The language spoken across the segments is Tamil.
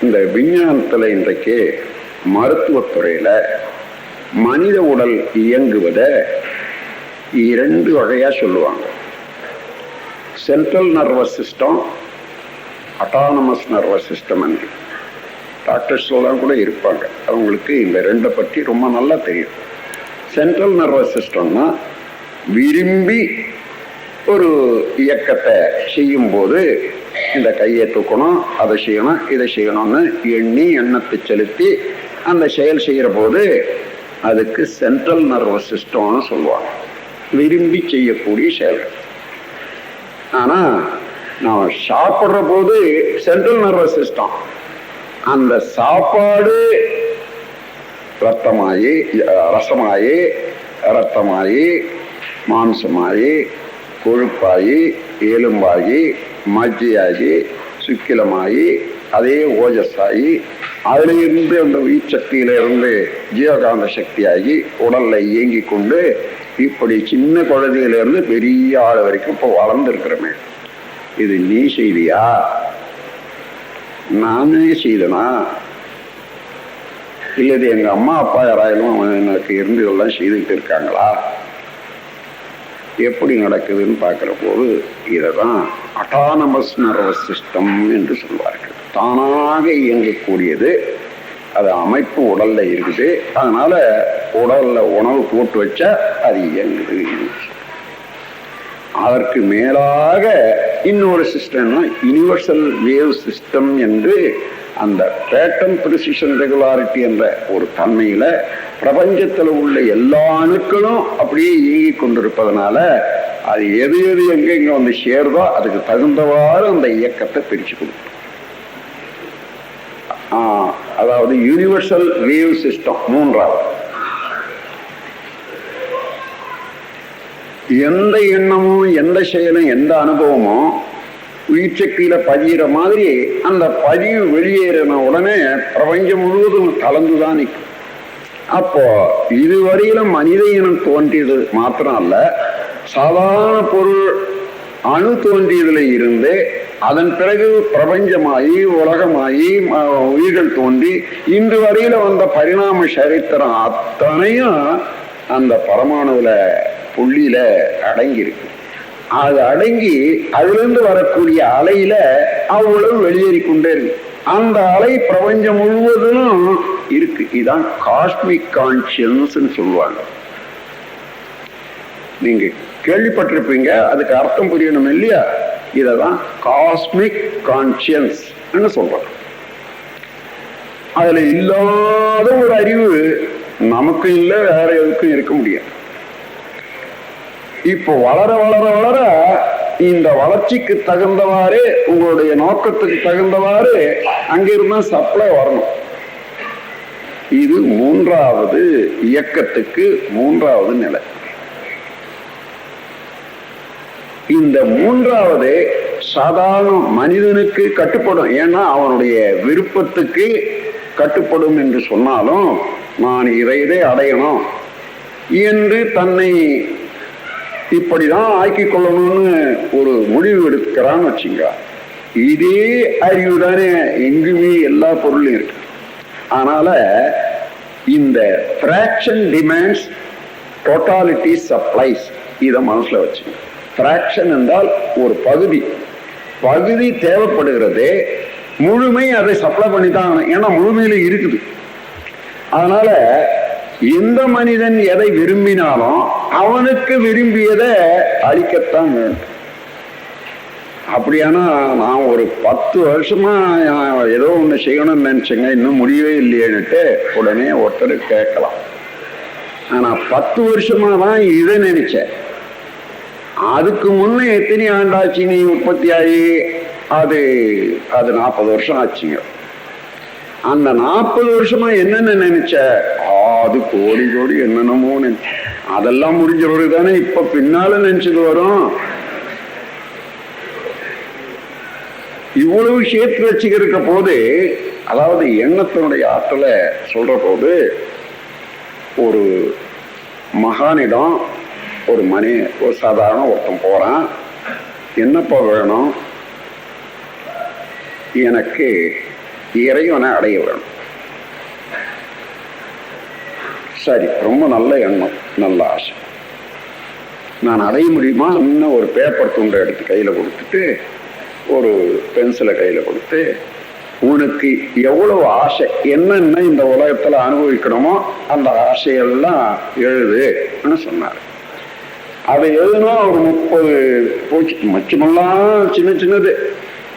இந்த விஞ்ஞானத்தில் இன்றைக்கு மருத்துவத்துறையில் மனித உடல் இயங்குவதை 2 வகையாக சொல்லுவாங்க. Central nervous system, autonomous nervous system என்று டாக்டர்ஸ்லாம் கூட இருப்பாங்க. அவங்களுக்கு இந்த 2 பற்றி ரொம்ப நல்லா தெரியும். சென்ட்ரல் நர்வஸ் சிஸ்டம்னா விரும்பி ஒரு இயக்கத்தை செய்யும்போது இந்த கையை தூக்கணும், அதை செய்யணும், இதை செய்யணும்னு எண்ணத்தை செலுத்தி அந்த செயல் செய்கிற போது அதுக்கு சென்ட்ரல் நர்வஸ் சிஸ்டம்னு சொல்லுவாங்க. விரும்பி செய்யக்கூடிய செயல்கள். ஆனால் நான் சாப்பிட்ற போது சென்ட்ரல் நர்வஸ் சிஸ்டம் அந்த சாப்பாடு ரசமாயி ரத்தமாயி மாம்சமாயி கொழுப்பாகி எலும்பாகி மஜ்ஜையாகி சுக்கிலமாகி அதே ஓஜஸாகி அதிலிருந்து அந்த உயிர் சக்தியிலிருந்து ஜீவகாந்த சக்தியாகி உடல்ல இயங்கி கொண்டு இப்படி சின்ன குழந்தையிலிருந்து பெரிய ஆள் வரைக்கும் இப்போ வளர்ந்துருக்கிறோமே. இது நீ செய்தியா, நானே செய்தனா, இல்லது எங்க அம்மா அப்பா யாராயிலும் எனக்கு இருந்து இதெல்லாம் செய்துக்கிட்டு இருக்காங்களா, எப்படி நடக்குதுன்னு பார்க்குற போது இதைதான் அட்டானமஸ் நர்வஸ் சிஸ்டம் என்று சொல்வார்கள். தானாக இயங்கக்கூடியது. அது அமைப்பு உடல்ல இருக்குது. அதனால உடல்ல உணவு போட்டு வச்சா அது இயங்குது. அதற்கு மேலாக இன்னொரு சிஸ்டம்னா யூனிவர்சல் வேவ் சிஸ்டம் என்று அந்த பேட்டர்ன் ப்ரிசிஷன் ரெகுலாரிட்டி என்ற ஒரு தன்மையில பிரபஞ்சத்தில் உள்ள எல்லா அணுக்களும் அப்படியே இயங்கி கொண்டிருப்பதனால அது எது எங்க வந்து சேருதோ அதுக்கு தகுந்தவாறு அந்த இயக்கத்தை பிரிச்சு கொடுக்கும். அதாவது யூனிவர்சல் வேவ் சிஸ்டம். 3வது, எந்த எண்ணமும் எந்த செயலும் எந்த அனுபவமும் உயிர் சக்தியில பதிகிற மாதிரி அந்த பதிவு வெளியேறின உடனே பிரபஞ்சம் முழுவதும் கலந்துதான் நிற்கும். அப்போ இதுவரையில மனித இனம் தோன்றியது மாத்திரம் அல்ல, சாதாரண பொருள் அணு தோன்றியதுல இருந்து அதன் பிறகு பிரபஞ்சமாயி உலகமாயி உயிர்கள் தோன்றி இன்று வரையில வந்த பரிணாம சரித்திரம் அத்தனையும் அந்த பரமாணுல புள்ளியில அடங்கியிருக்கு. அது அடங்கி அதிலிருந்து வரக்கூடிய அலையில அவ்வளவு வெளியேறி கொண்டே இருக்கு. அந்த அலை பிரபஞ்சம் முழுவதும் இருக்கு. இதுதான் காஸ்மிக் கான்சியன்ஸ் சொல்லுவாங்க. நீங்க கேள்விப்பட்டிருப்பீங்க, அதுக்கு அர்த்தம் புரியணும் இல்லையா? இததான் காஸ்மிக் கான்சியன்ஸ் சொல்றாங்க. அதுல இல்லாத ஒரு அறிவு நமக்கு இல்லை, வேற எதுக்கும் இருக்க முடியாது. இப்போ வளர வளர வளர இந்த வளர்ச்சிக்கு தகுந்தவாறு உங்களுடைய நோக்கத்துக்கு தகுந்தவாறு அங்கிருந்தா சப்ளை வரணும். இது 3வது இயக்கத்துக்கு 3வது நிலை. இந்த 3வது சாதாரண மனிதனுக்கு கட்டுப்படும். ஏன்னா அவனுடைய விருப்பத்துக்கு கட்டுப்படும் என்று சொன்னாலும் நான் இதை அடையணும் என்று தன்னை இப்படிதான் ஆக்கிக் கொள்ளணும்னு ஒரு முடிவு எடுக்கிறான்னு வச்சுங்க. இதே அறிவு தானே எங்குமே எல்லா பொருளும் இருக்கு. அதனால இந்த ஃபிராக்ஷன் டிமாண்ட்ஸ் டோட்டாலிட்டி சப்ளைஸ், இதை மனசுல வச்சுங்க. ஃபிராக்ஷன் என்றால் ஒரு பகுதி தேவைப்படுகிறது, முழுமை அதை சப்ளை பண்ணித்தான். ஏன்னா முழுமையில இருக்குது. அதனால எந்த மனிதன் எதை விரும்பினாலும் அவனுக்கு விரும்பியதை அளிக்கத்தான் வேண்டும். அப்படியானா நான் ஒரு 10 வருஷமா ஏதோ ஒண்ணு செய்யணும்னு நினைச்சேங்க, இன்னும் முடியவே இல்லையேன்னுட்டு உடனே ஒருத்தர் கேட்கலாம். ஆனா 10 வருஷமா தான் இதை நினைச்சேன். அதுக்கு முன்னே எத்தனை ஆண்டாச்சு நீ உற்பத்தி ஆகி? அது 40 வருஷம் ஆச்சுங்க. அந்த 40 வருஷமா என்னென்ன நினைச்ச? அது கோடி என்னென்னமோ நினைச்ச. அதெல்லாம் முடிஞ்சவரு தானே இப்ப பின்னால நினைச்சது வரும். இவ்வளவு சேர்த்து வச்சுக்கிற போது, அதாவது எண்ணத்தினுடைய ஆற்றலை சொல்ற போது, ஒரு மகானிடம் ஒரு சாதாரண ஒருத்தன் போறான். என்னப்பா வேணும்? எனக்கு இறைவனை அடைய வேணும். சரி, ரொம்ப நல்ல எண்ணம், நல்ல ஆசை. நான் அடைய முடியுமா? இன்னும் ஒரு பேப்பர் துண்டை எடுத்து கையில் கொடுத்துட்டு, ஒரு பென்சிலை கையில் கொடுத்து, உனக்கு எவ்வளவு ஆசை, என்னென்ன இந்த உலகத்தில் அனுபவிக்கணுமோ அந்த ஆசையெல்லாம் எழுதுன்னு சொன்னார். அதை எழுதுனா ஒரு 30 போச்சு. மச்சமெல்லாம் சின்ன சின்னது,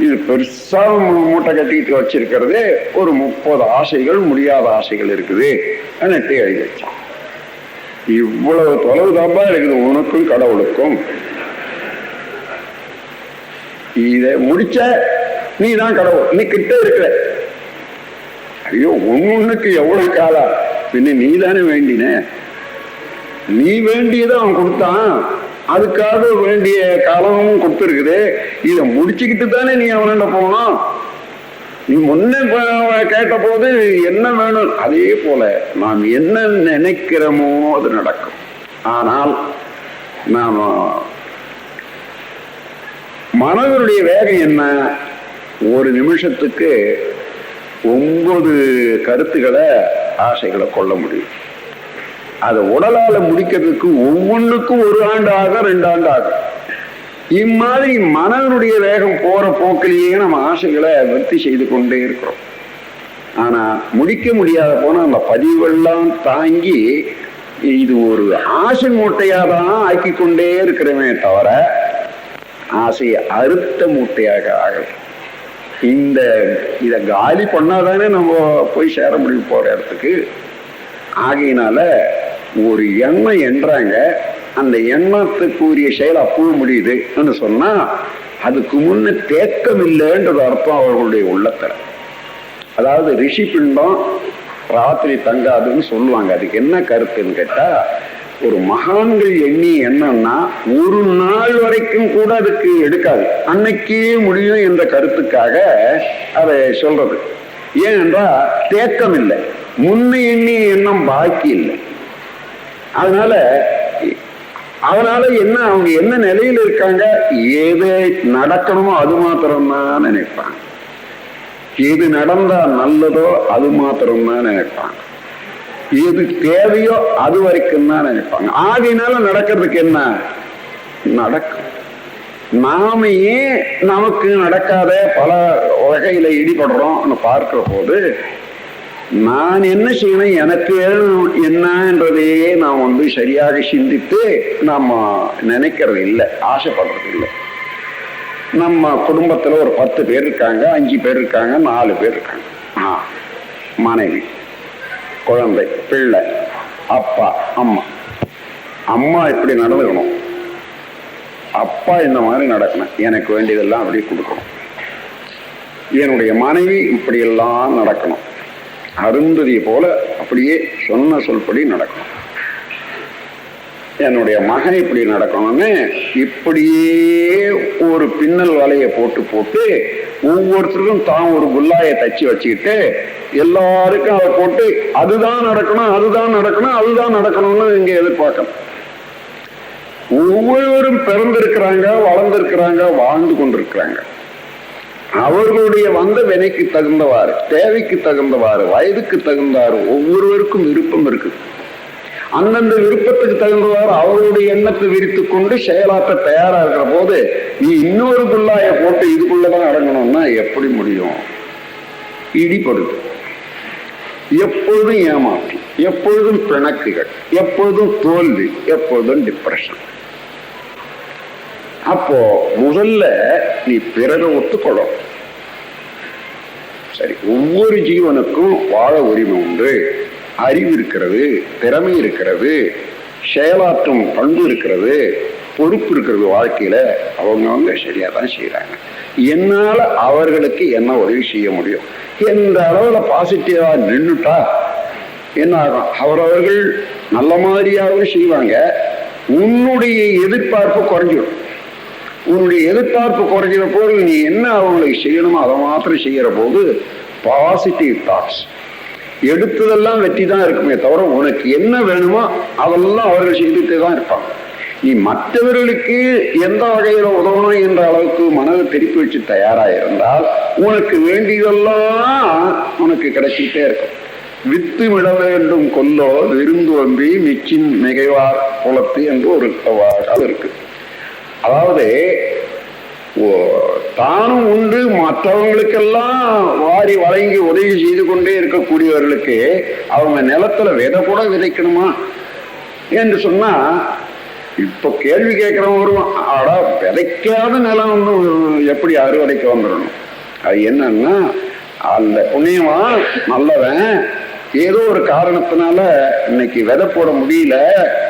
இது பெருசா மூட்டை கட்டிட்டு வச்சிருக்கிறது ஒரு 30 ஆசைகள், முடியாத ஆசைகள் இருக்குது. நெட்டி எழுதி வச்சான். இவ்வளவு தொலைவு தாப்பா இருக்குது உனக்கும் கடவுளுக்கும். இதை முடிச்ச நீ தான் கடவுள், நீ கிட்ட இருக்கிற. ஐயோ, ஒண்ணுக்கு எவ்வளவு காலம், பின்ன நீ தானே வேண்டின. நீ வேண்டியதை அவன் கொடுத்தான், அதுக்காக வேண்டிய காலமும் கொடுத்துருக்குது. இதை முடிச்சுக்கிட்டு தானே நீ அவன்கிட்ட போகணும். நீ முன்ன கேட்ட போது என்ன வேணும், அதே போல நாம் என்ன நினைக்கிறோமோ அது நடக்கும். ஆனால் நாம் மனதனுடைய வேகம் என்ன? ஒரு நிமிஷத்துக்கு 9 கருத்துக்களை, ஆசைகளை கொள்ள முடியும். அதை உடலால முடிக்கிறதுக்கு ஒவ்வொன்றுக்கும் 1 ஆண்டு ஆகும், 2 ஆண்டு ஆகும். இம்மாதிரி மனதனுடைய வேகம் போற போக்கிலேயே நம்ம ஆசைகளை விருத்தி செய்து கொண்டே இருக்கிறோம். ஆனா முடிக்க முடியாத போனா அந்த பதிவெல்லாம் தாங்கி இது ஒரு ஆசை மூட்டையாதான் ஆக்கி கொண்டே இருக்கிறமே தவிர ஆசையை அறுத்த மூட்டையாக ஆகல. இத காலி பண்ணாதானே நம்ம போய் சேர முடியும் போற இடத்துக்கு. ஆகையினால ஒரு எண்ணம் என்றாங்க, அந்த எண்ணத்துக்குரிய செயல் அப்பவும் முடியுதுன்னு சொன்னா அதுக்கு முன்ன தேக்கம் இல்லைன்றது அர்த்தம் அவர்களுடைய உள்ளத்துல. அதாவது ரிஷி பிண்டம் ராத்திரி தங்காதுன்னு சொல்லுவாங்க. அதுக்கு என்ன கருத்துன்னு கேட்டா, ஒரு மகான்கள் எண்ணி என்னன்னா ஒரு நாள் வரைக்கும் கூட அதுக்கு எடுக்காது, அன்னைக்கே முடியும் என்ற கருத்துக்காக அதை சொல்றது. ஏனென்றா தேக்கம் இல்லை, முன்ன எண்ணிய எண்ணம் பாக்கி இல்லை. அதனால என்ன, அவங்க என்ன நிலையில இருக்காங்க, எது நடக்கணுமோ அது மாத்திரம்தான் நினைப்பாங்க. எது நடந்தா நல்லதோ அது மாத்திரம்தான் நினைப்பாங்க. எது தேவையோ அது வரைக்கும் தான் நினைப்பாங்க. ஆகையினால நடக்கிறதுக்கு என்ன நடக்கும். நாம ஏன் நமக்கு நடக்காத பல வகையில ஈடுபடுறோம் பார்க்கிற போது, நான் என்ன செய்யணும், எனக்கு என்னன்றதையே நாம் சரியாக சிந்தித்து நாம நினைக்கிறது இல்லை, ஆசைப்படுறது இல்லை. நம்ம குடும்பத்துல ஒரு 10 பேர் இருக்காங்க, 5 பேர் இருக்காங்க, 4 பேர் இருக்காங்க. மனைவி, குழந்தை, பிள்ளை, அப்பா, அம்மா. அம்மா இப்படி நடந்துக்கணும், அப்பா இந்த மாதிரி நடக்கணும், எனக்கு வேண்டியதெல்லாம் அப்படி கொடுக்கணும். என்னுடைய மனைவி இப்படி எல்லாம் நடக்கணும், அருந்ததி போல அப்படியே சொன்ன சொல்படி நடக்கணும். என்னுடைய மகன் இப்படி நடக்கணும்னு இப்படியே ஒரு பின்னல் வலையை போட்டு போட்டு ஒவ்வொருத்தருக்கும் தான் ஒரு குல்லாயை தச்சு வச்சுக்கிட்டு எல்லாருக்கும் அதை போட்டு அதுதான் நடக்கணும், அதுதான் நடக்கணும், அதுதான் நடக்கணும்னு இங்க எதிர்பார்க்கணும். ஒவ்வொருவரும் பிறந்திருக்கிறாங்க, வளர்ந்திருக்கிறாங்க, வாழ்ந்து கொண்டிருக்கிறாங்க. அவர்களுடைய வந்த வினைக்கு தகுந்தவாறு, தேவைக்கு தகுந்தவாறு, வயதுக்கு தகுந்தவாறு ஒவ்வொருவருக்கும் விருப்பம் இருக்கு. அந்தந்த விருப்பத்துக்கு தகுந்தவாறு அவர்களுடைய எண்ணத்தை விரித்து கொண்டு செயலாற்ற தயாரா இருக்கிற போது நீ இன்னொரு குல்லாய போட்டு இதுக்குள்ளதான் அடங்கணும்னா எப்படி முடியும்? இடிபடுது. எப்பொழுதும் ஏமாற்றம், எப்பொழுதும் பிணக்குகள், எப்பொழுதும் தோல்வி, எப்பொழுதும் டிப்ரெஷன். அப்போ முதல்ல நீ பிறரை ஒத்துக்கொள்ளும். சரி, ஒவ்வொரு ஜீவனுக்கும் வாழ உரிமை உண்டு, அறிவு இருக்கிறது, திறமை இருக்கிறது, செயலாற்றும் பண்பு இருக்கிறது, பொறுப்பு இருக்கிறது. வாழ்க்கையில அவங்கவுங்க சரியா தான் செய்யறாங்க. என்னால அவர்களுக்கு என்ன உதவி செய்ய முடியும் என்ற அளவுல பாசிட்டிவா நின்றுட்டா என்ன ஆகும்? அவரவர்கள் நல்ல மாதிரியாகவும் செய்வாங்க. உன்னுடைய எதிர்பார்ப்பு குறைஞ்சிடும். உன்னுடைய எதிர்பார்ப்பு குறைஞ்சிற போது நீ என்ன அவங்களுக்கு செய்யணுமோ அதை மாத்திரம் செய்யற போது பாசிட்டிவ் தாட்ஸ் எடுத்ததெல்லாம் வெற்றி தான் இருக்குமே தவிர உனக்கு என்ன வேணுமோ அதெல்லாம் அவர்கள் செய்துட்டே தான் இருப்பாங்க. நீ மற்றவர்களுக்கு எந்த வகையில உதவணும் என்ற அளவுக்கு மனதை திருப்பி வச்சு தயாராயிருந்தால் உனக்கு வேண்டியதெல்லாம் உனக்கு கிடைச்சிட்டே இருக்கும். வித்து விட வேண்டும் கொல்லோ விருந்து வம்பி மிச்சின் மிகைவார் குலத்து என்று ஒரு இருக்கு. அதாவது தானும் உண்டு மற்றவங்களுக்கெல்லாம் வாரி வழங்கி உதவி செய்து கொண்டே இருக்கக்கூடியவர்களுக்கு அவங்க நிலத்துல விதை கூட விதைக்கணுமா என்று சொன்னா, இப்ப கேள்வி கேட்கிறவங்க வருவான், ஆடா விதைக்காத நிலம் வந்து எப்படி அறுவடைக்கு வந்துடணும்? அது என்னன்னா, அந்த புண்ணியமா நல்லவன் ஏதோ ஒரு காரணத்தினால இன்னைக்கு விதை போட முடியல,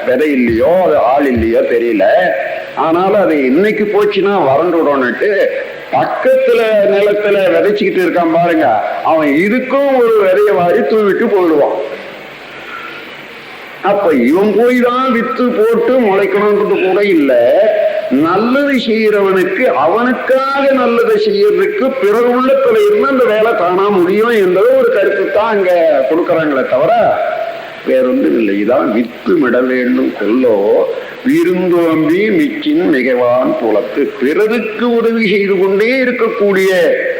விதை இல்லையோ அது ஆள் இல்லையோ தெரியல, ஆனாலும் அது இன்னைக்கு போச்சுன்னா வறண்டு விடணுட்டு பக்கத்துல நிலத்துல விதைச்சுக்கிட்டு இருக்கான் பாருங்க, அவன் இதுக்கும் ஒரு விதைய வாரி தூவிட்டு போயிடுவான். அப்ப இவன் போய் தான் வித்து போட்டு முளைக்கணும்ன்றது கூட இல்ல, நல்லது செய்யறவனுக்கு அவனுக்காக நல்லதை செய்யறதுக்கு பிறகு உள்ளத்துல இருந்து அந்த வேலை தானா முடியும் என்பது ஒரு கருத்து தான் அங்க கொடுக்கறாங்களே தவிர வேறொன்றும் இல்லை. இதான் வித்து விட வேண்டும் கொல்லோ விருந்தோம்பி மிச்சின் மிகைவான் புலத்து. பிறருக்கு உதவி செய்து கொண்டே இருக்கக்கூடிய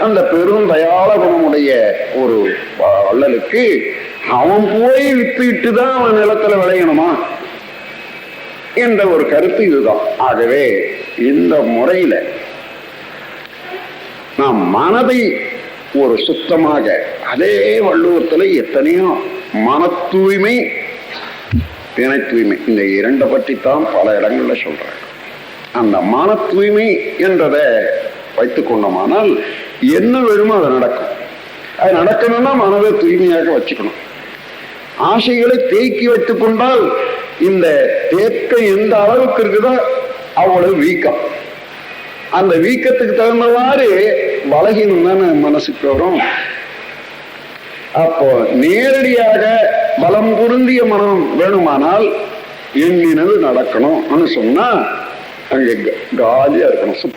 அந்த பெரும் தயாள குணமுடைய ஒரு வள்ளலுக்கு அவன் போய் வித்துட்டு தான் அவன் நிலத்துல விளையணுமா என்ற ஒரு கருத்து இதுதான். ஆகவே இந்த முறையில நாம் மனதை ஒரு சுத்தமாக, அதே வள்ளுவத்துல எத்தனையோ மன தூய்மை தினை தூய்மை இந்த இரண்டை பற்றித்தான் பல இடங்கள்ல சொல்றாங்க. அந்த மன தூய்மை என்றதை வைத்துக் கொண்டோமானால் என்ன வேணுமோ அது நடக்கும். அது நடக்கணும்னா மனதை தூய்மையாக வச்சுக்கணும். ஆசைகளை தேக்கி வைத்துக் கொண்டால் இந்த தேக்கம் எந்த அளவுக்கு இருக்குதோ அவ்வளவு வீக்கம். அந்த வீக்கத்துக்கு தகுந்தவாறு பலகீனம் தானே மனசுக்கு வரும். அப்போ நேரடியாக பலம் பொருந்திய மனம் வேணுமானால் எண்ணினது நடக்கணும் சொன்னா அங்க காலியா இருக்கணும்.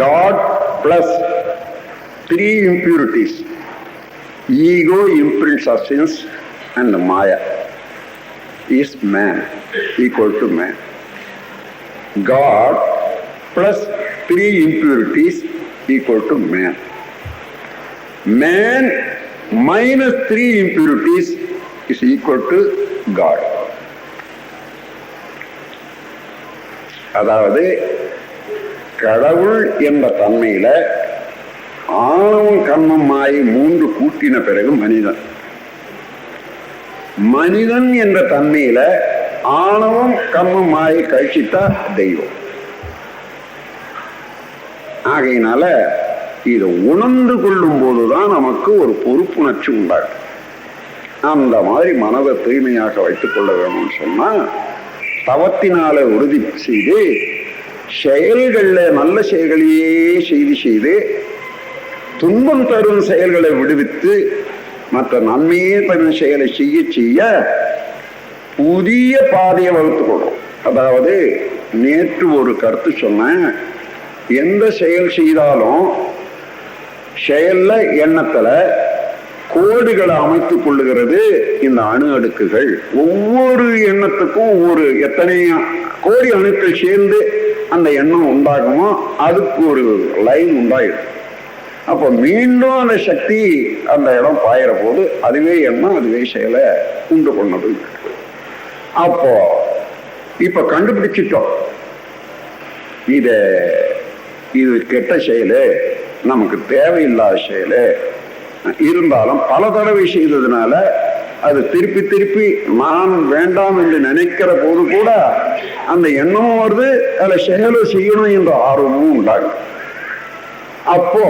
God plus 3 impurities, ego, imprints of sins and maya is man, equal to man. God plus 3 impurities equal to man. Man minus 3 impurities is equal to God. அதாவது கடவுள் என்ற தன்மையில ஆணவம் கர்மம் மாயை 3 கூட்டின பிறகு மனிதன். மனிதன் என்ற தன்மையில ஆணவம் கர்மம் மாயை கழிச்சிட்டா தெய்வம். ஆகையினால இதை உணர்ந்து கொள்ளும் போதுதான் நமக்கு ஒரு பொறுப்புணர்ச்சி உண்டாகும். அந்த மாதிரி மனதை தூய்மையாக வைத்துக் கொள்ள வேணும்னு சொன்னா தவத்தினால உறுதி செய்து செயல்கள்ல நல்ல செயல்களையே செய்து துன்பம் தரும் செயல்களை விடுவித்து மற்ற நன்மையே தரும் செயலை செய்ய புதிய பாதையை வகுத்துக் கொள்றோம். அதாவது நேற்று ஒரு கருத்து சொன்னேன், எந்த செயல் செய்தாலும் செயல்ல எண்ணத்துல கோடுகளை அமைத்துக் கொள்ளுகிறது இந்த அணு அடுக்குகள். ஒவ்வொரு எண்ணத்துக்கும் ஒவ்வொரு எத்தனை கோடி அணுக்கள் சேர்ந்து அந்த எண்ணம் உண்டாகுமோ அதுக்கு ஒரு லைன் உண்டாயிடும். அப்போ மீண்டும் அந்த சக்தி அந்த இடம் பாயிற போது அதுவே எண்ணம் அதுவே செயலை உண்டு பண்ணது. அப்போ இப்ப கண்டுபிடிச்சிட்டோம் இது கெட்ட செயலு, நமக்கு தேவையில்லாத செயலு. இருந்தாலும் பல தடவை செய்ததுனால அது திருப்பி திருப்பி நான் வேண்டாம் என்று நினைக்கிற போது கூட அந்த எண்ணமும் வருது, அதில் செயலும் செய்யணும் என்ற ஆர்வமும் உண்டாகும். அப்போ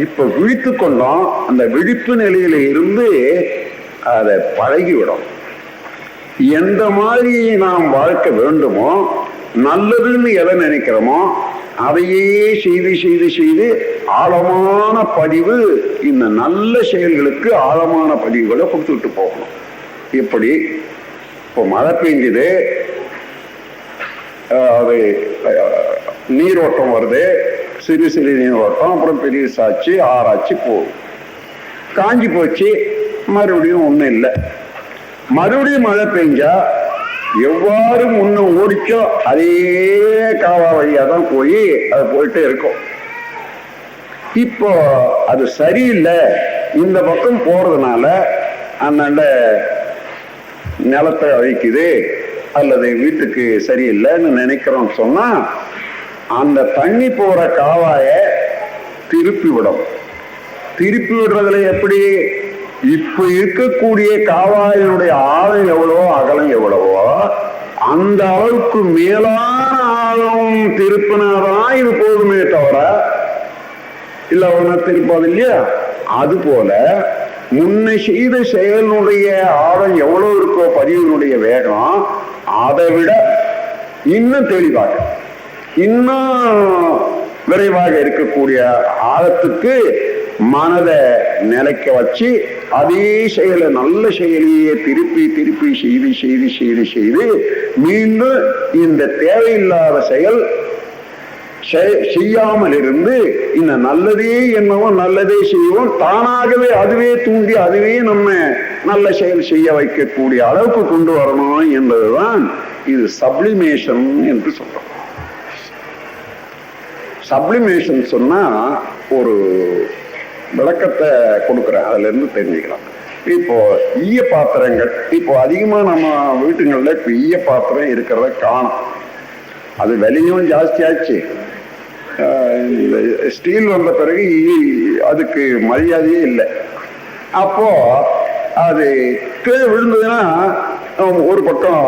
இப்ப விழித்து கொண்டோம், அந்த விழிப்பு நிலையில இருந்து அதை பழகிவிடும். எந்த மாதிரி நாம் வாழ்க்கை வேண்டுமோ, நல்லதுன்னு எதை நினைக்கிறோமோ அதையே செய்து ஆழமான பதிவு, இந்த நல்ல செயல்களுக்கு ஆழமான பதிவுகளை கொடுத்துட்டு போகணும். இப்படி இப்போ மழை பெய்ஞ்சுது, அது நீரோட்டம் வருது, சிறு சிறு நீரோட்டம், அப்புறம் பெரிய சாட்சி ஆராய்ச்சி போகும். காஞ்சி போச்சு, மறுபடியும் ஒன்றும் இல்லை. மறுபடியும் மழை பெஞ்சா எவ்வாறு முன்ன ஓடிச்சோ அதே காவா வழியா தான் போய் அது போயிட்டே இருக்கும். இப்போ அது சரியில்லை, இந்த பக்கம் போறதுனால அந்தாண்ட நிலத்தை அழிக்குது அல்லது வீட்டுக்கு சரியில்லைன்னு நினைக்கிறோம் சொன்னா அந்த தண்ணி போற காவாய திருப்பி விடும். திருப்பி விடுறதுல எப்படி? இப்ப இருக்கக்கூடிய காவாயினுடைய ஆழம் எவ்வளவோ அகலம் எவ்வளவோ அந்த அளவுக்கு மேலான ஆழம் திருப்பினாதான் இது போதுமே தவிர இல்ல ஒண்ணு திருப்பாது இல்லையா. அது போல முன்ன செய்த செயலுடைய ஆழம் எவ்வளவு இருக்கோ பதிவினுடைய வேகம் அதை விட இன்னும் தெளிவாக இன்னும் விரைவாக இருக்கக்கூடிய ஆழத்துக்கு மனதை நிலைக்க வச்சு அதே செயலை நல்ல செயலையே திருப்பி திருப்பி செய்து செய்து செய்து செய்து மீண்டும் இந்த தேவையில்லாத செயல் செய்யாமல் இருந்து இந்த நல்லதே என்னவோ நல்லதே செய்வோம் தானாகவே அதுவே தூண்டி அதுவே நம்ம நல்ல செயல் செய்ய வைக்கக்கூடிய அளவுக்கு கொண்டு வரணும் என்பதுதான் இது சப்ளிமேஷன் என்று சொல்றோம். சப்ளிமேஷன் சொன்னா ஒரு விளக்கத்தை கொடுக்குறேன், அதுல இருந்து தெரிஞ்சுக்கலாம். இப்போ ஈய பாத்திரங்கள் இப்போ அதிகமா நம்ம வீட்டுங்கள்ல இப்ப ஈய பாத்திரம் இருக்கிறத காணும். அது விலையும் ஜாஸ்தியாச்சு. ஸ்டீல் வந்த பிறகு அதுக்கு மரியாதையே இல்லை. அப்போ அது கீழே விழுந்ததுன்னா ஒரு பக்கம்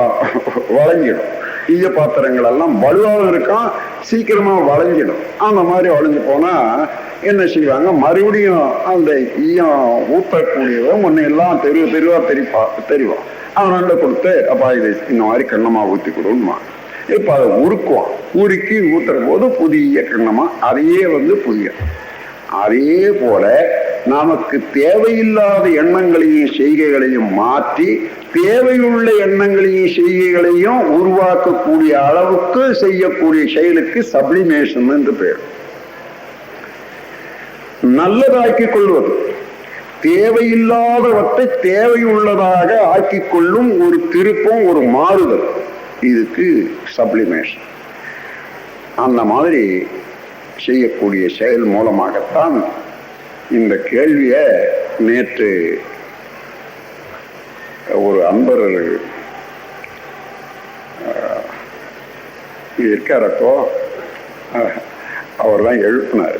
வளைஞ்சிடும். ஈய பாத்திரங்கள் எல்லாம் வலுவாகவும் இருக்கும், சீக்கிரமா வளைஞ்சிடும். அந்த மாதிரி வளைஞ்சு போனா என்ன செய்வாங்க, மறுபடியும் அந்த ஈயம் ஊற்றக்கூடியவ முன்ன எல்லாம் தெருவா தெரிவான். அவனாண்ட கொடுத்து அப்பா இது இந்த மாதிரி கண்ணமா ஊற்றி கொடுமா. இப்ப அதை உருக்குவான். உருக்கி ஊத்துற போது புதிய கண்ணமா அதையே புதிய. அதே போல நமக்கு தேவையில்லாத எண்ணங்களையும் செய்கைகளையும் மாற்றி தேவையுள்ள எண்ணங்களையும் செய்கைகளையும் உருவாக்கக்கூடிய அளவுக்கு செய்யக்கூடிய செயலுக்கு சப்ளிமேஷன் என்று பெயர். நல்லதாக்கிக் கொள்வது, தேவையில்லாதவற்றை தேவையுள்ளதாக ஆக்கிக் கொள்ளும் ஒரு திருப்பம், ஒரு மாறுதல், இதுக்கு சப்ளிமேஷன். அந்த மாதிரி செய்யக்கூடிய செயல் மூலமாகத்தான் இந்த கேள்வியை நேற்று ஒரு அன்பர் இருக்காரப்போ அவர் தான் எழுப்பினார்.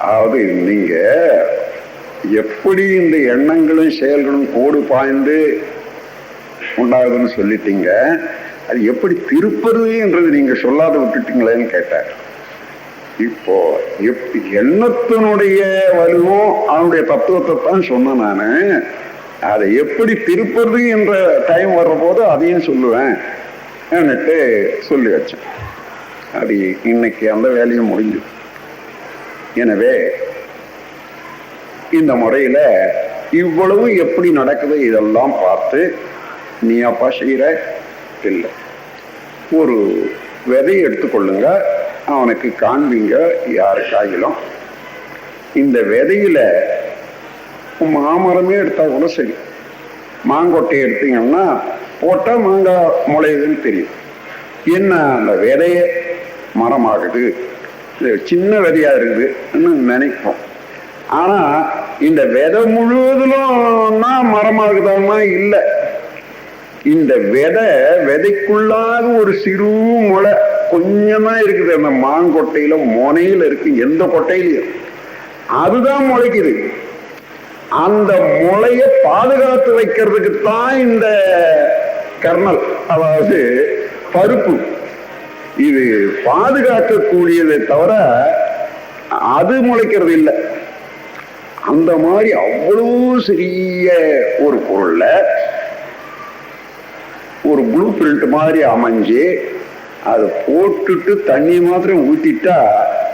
அதாவது நீங்க எப்படி இந்த எண்ணங்களும் செயல்களும் கோடு பாய்ந்து உண்டாகுதுன்னு சொல்லிட்டீங்க, அது எப்படி திருப்பது என்றது நீங்க சொல்லாத விட்டுட்டீங்களேன்னு கேட்டார். இப்போ எண்ணத்தினுடைய வலுவும் அவனுடைய தத்துவத்தை தான் சொன்னேன் நானு. அதை எப்படி திருப்பது என்ற டைம் வர்ற போது அதையும் சொல்லுவேன் சொல்லி வச்சேன். அது இன்னைக்கு அந்த வேலையும் முடிஞ்சு. எனவே இந்த முறையில இவ்வளவு எப்படி நடக்குது இதெல்லாம் பார்த்து நீ அப்பா செய்யற இல்லை. ஒரு விதையை எடுத்துக்கொள்ளுங்க, அவனுக்கு காண்பீங்க யாருக்காகிலும். இந்த விதையில மாமரமே எடுத்தா கூட சரி, மாங்கொட்டையை எடுத்தீங்கன்னா போட்டா மாங்காய் முளையுதுன்னு தெரியும். என்ன அந்த விதைய மரமாகுது, சின்ன விதையா இருக்குதுன்னு நினைப்போம். ஆனா இந்த விதை முழுவதிலும் மரமாகுதான்னா இல்லை. இந்த விதைக்குள்ளாக ஒரு சிறு முளை கொஞ்சமா இருக்குது. அந்த மாங்கொட்டையில முனையில இருக்கு, எந்த கொட்டையிலையும் அதுதான் முளைக்குது. அந்த முளைய பாதுகாத்து வைக்கிறதுக்கு தான் இந்த கர்னல், அதாவது பருப்பு, இது பாதுகாக்கக்கூடியதை தவிர அது முளைக்கிறது இல்லை. அந்த மாதிரி அவ்வளவு சிறிய ஒரு பொருள்ல ஒரு ப்ளூ பிரிண்ட் மாதிரி அமைஞ்சு அதை போட்டுட்டு தண்ணி மாத்திரம் ஊத்திட்டா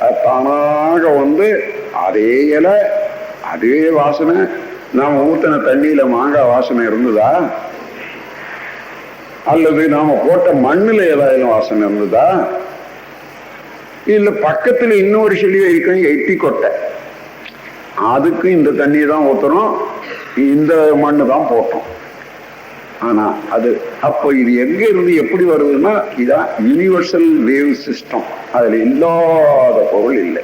அது தானாக அதே இலை அதே வாசனை. நாம ஊத்தின தண்ணியில மாங்காய் வாசனை இருந்ததா, அல்லது நாம போட்ட மண்ணுல ஏதாவது வாசனை இருந்ததா, இல்ல பக்கத்துல இன்னொரு செடி வைக்கணும் எட்டி கொட்டை, அதுக்கு இந்த தண்ணி தான் ஊத்தணும், இந்த மண்ணு தான் போட்டோம். ஆனா அது அப்ப இது எங்க இருந்து எப்படி வருதுன்னா இதான் யூனிவர்சல் வேவ் சிஸ்டம். அதுல இல்லாத பொருள் இல்லை.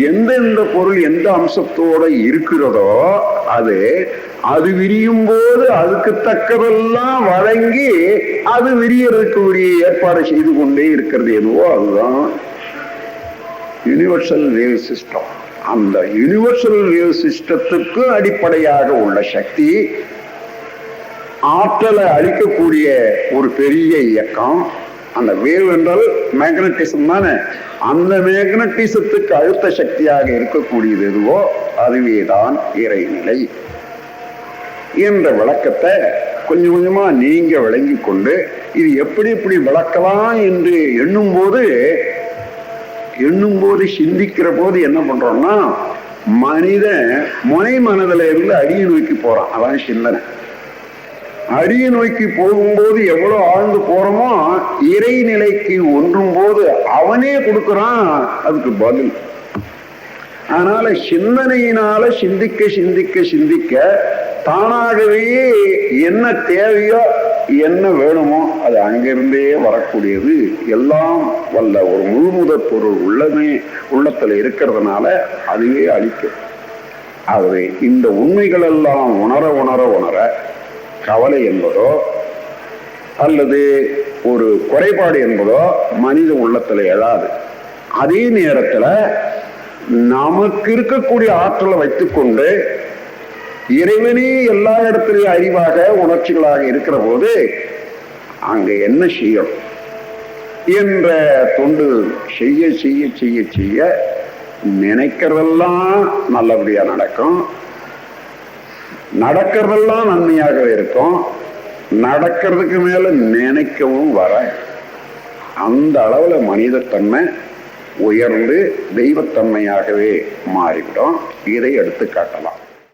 எந்தெந்த பொருள் எந்த அம்சத்தோட இருக்கிறதோ அது விரியும் போது அதுக்கு தக்கதெல்லாம் வழங்கி அது விரியறதுக்கு உரிய ஏற்பாடு செய்து கொண்டே இருக்கிறது எதுவோ அதுதான் யூனிவர்சல் வேவ் சிஸ்டம். அந்த யூனிவர்சல் வேவ் சிஸ்டத்துக்கு அடிப்படையாக உள்ள சக்தி ஆற்றலை அளிக்கக்கூடிய ஒரு பெரிய இயக்கம். அந்த வேவ் என்றால் மேக்னட்டிசம் தானே. அந்த மேக்னட்டிசத்துக்கு அழுத்த சக்தியாக இருக்கக்கூடியது எதுவோ அதுவேதான் இறைநிலை என்ற விளக்கத்தை கொஞ்சம் கொஞ்சமா நீங்க விளங்கி கொண்டு இது எப்படி விளக்கலாம் என்று எண்ணும் போது சிந்திக்கிற போது என்ன பண்றோம்னா மனிதன் முனை மனதில இருந்து அடியை நோக்கி போறான். அதான் சிந்தனை. அடியை நோக்கி போகும்போது எவ்வளவு ஆழ்ந்து போறோமோ இறைநிலைக்கு ஒன்றும் போது அவனே கொடுக்கிறான் அதுக்கு பதில். அதனால சிந்தனையினால சிந்திக்க தானாகவே என்ன தேவையோ என்ன வேணுமோ அது அங்கிருந்தே வரக்கூடியது. எல்லாம் வல்ல ஒரு முழுமுதற் பொருள் உள்ளத்துல இருக்கிறதுனால அதுவே அளிக்கும். ஆகவே இந்த உண்மைகள் எல்லாம் உணர கவலை என்பதோ அல்லது ஒரு குறைபாடு என்பதோ மனித உள்ளத்துல எழாது. அதே நேரத்துல நமக்கு இருக்கக்கூடிய ஆற்றலை வைத்துக்கொண்டு இறைவனே எல்லா இடத்திலையும் அறிவாக உணர்ச்சிகளாக இருக்கிற போது அங்க என்ன செய்யும் என்ற தொண்டு செய்ய நினைக்கிறதெல்லாம் நல்லபடியா நடக்கும். நடக்கிறதெல்லாம் நன்மையாகவே இருக்கும். நடக்கிறதுக்கு மேல நினைக்கவும் வர அந்த அளவுல மனிதத்தன்மை உயர்ந்து தெய்வத்தன்மையாகவே மாறிவிடும். இதை எடுத்து காட்டலாம்.